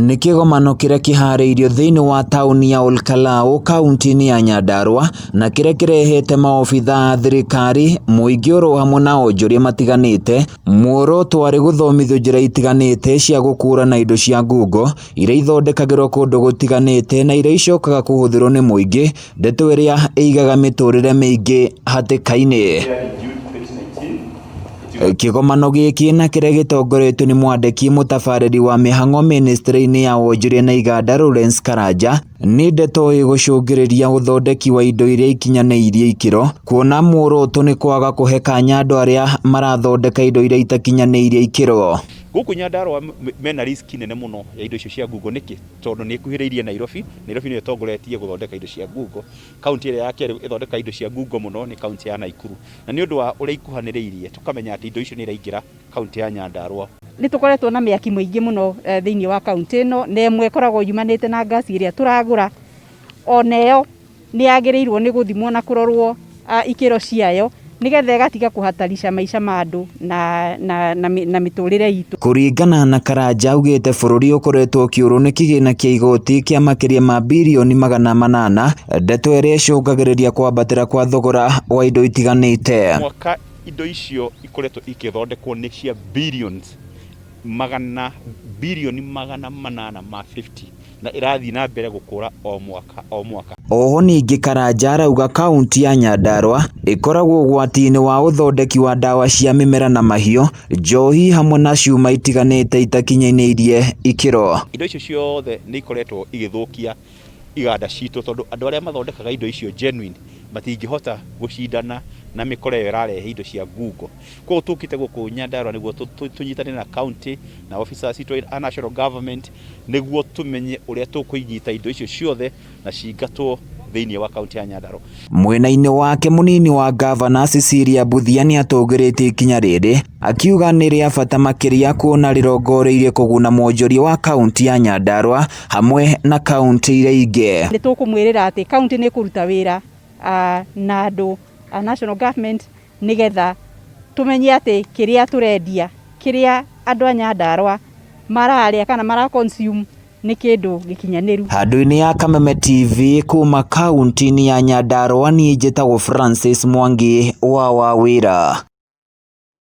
Nĩ kĩgomano kĩrĩa kĩharĩirio thĩinĩ wa taũni ya Olkalau kaunti-inĩ ya Nyandarua na kĩrĩa kĩrehete maobitha a thirikari, mũingĩ oro hamwe na onjoria matiganĩte muoroto warĩ gũthomithio njĩra itiganĩte cia gũkũũrana indo cia ngungo iria ithondekagĩrwo kũndũ gũtiganĩte na iria icokaga kũhũthĩrwo nĩ mũingĩ, ndeto ĩrĩa ĩigaga mĩtũrĩre mĩingĩ hatĩka-inĩ. Kĩgomano gĩkĩ na kĩrĩa gĩtongoretio nĩ mwandĩki mũtabarĩri wa mĩhang'o ministry-inĩ ya wonjoria na iganda Lawrence Karanja, nĩ ndeto ĩgũcũngĩrĩria ũthondeki wa indo iria ikinyanĩirie ikĩro, kuona muoroto nĩ kwaga kũhe kanya andũ arĩa marathondeka indo iria itakinyanĩirie ikĩro. Gũkũ Nyandarua mena risk nene mũno ya indo icio cia ngungo nĩkĩ? Tondũ nĩ ĩkuhĩrĩirie Nairobi. Nairobi nĩ ĩtongoretie gũthondeka indo cia ngungo. Kaunti ĩrĩa ya kerĩ ĩthondeka indo cia ngungo mũno nĩ kaunti ya Nakuru. Na nĩ ũndũ wa ũrĩa ikuhanĩrĩirie tũkamenya atĩ indo icio nĩ iraingĩra kaunti ya Nyandarua. Nĩ tũkoretwo na mĩaki mĩingĩ mũno thĩinĩ wa kaunti ĩno, na ĩmwe ĩkoragwo yumanĩte na ngasi ĩrĩa tũragũra. Oneyo nĩ yagĩrĩirwo nĩ gũthimwo na kũrorwo ikĩro ciayo nĩgetha ĩgatiga kũhatarica maica ma andũ na mĩtũrĩre itũ. Kũringana na Karanja augĩte bũrũri ũkoretwo ũkĩũrwo nĩ kĩgĩna kĩa igoti kĩa makĩria ma birioni 800, ndeto ĩrĩa ĩcũngagĩrĩria kwambatĩra kwa thogora wa indo itiganĩte. Mwaka indo icio ikoretwo ikĩthondekwo nĩ cia birioni 850 na irathiĩ na mbere gũkũra o mwaka. Oho ningĩ Karanja arauga kaunti ya Nyandarua ĩkoragwo ũgwati-inĩ wa ũthondeki wa ndawa cia mĩmera na mahiũ, njohi hamwe na cuma itiganĩte itakinyanĩirie ikĩro. Indo icio ciothe nĩ ikoretwo igĩthũkia iganda citũ, tondũ andũ arĩa mathondekaga indo icio genuine matingĩhota gũcindana na mĩkora ĩyo ĩrarehe indo cia ngungo. Koguo tũkĩte gũkũ Nyandarua nĩguo tũnyitanĩre na county na officers citũ a national government nĩguo tũmenye ũrĩa tũkũinyita indo icio ciothe na cingatwo thĩinĩ wa kaunti ya Nyandarua. Mwena-inĩ wake mũnini wa gavana Cecilia Mbuthia nĩ atũgĩrĩtie ikinya rĩrĩ, akiuga nĩ rĩa bata makĩria kuona rĩrongoreirie kũguna mwonjoria wa kaunti ya Nyandarua hamwe na kaunti iria ingĩ. Nĩ tũkũmwĩrĩra atĩ kaunti nĩ kũruta wĩra na andũ a national government nĩgetha tũmenye atĩ kĩrĩa tũrendia, kĩrĩa andũ a Nyandarua mararĩa kana mara consume nĩ kĩndũ gĩkinyanĩru. Handũ-inĩ ya Kameme TV kuma kaunti-inĩ ya Nyandarua, niĩ njĩtagwo Francis Mwangi wa Wawĩra.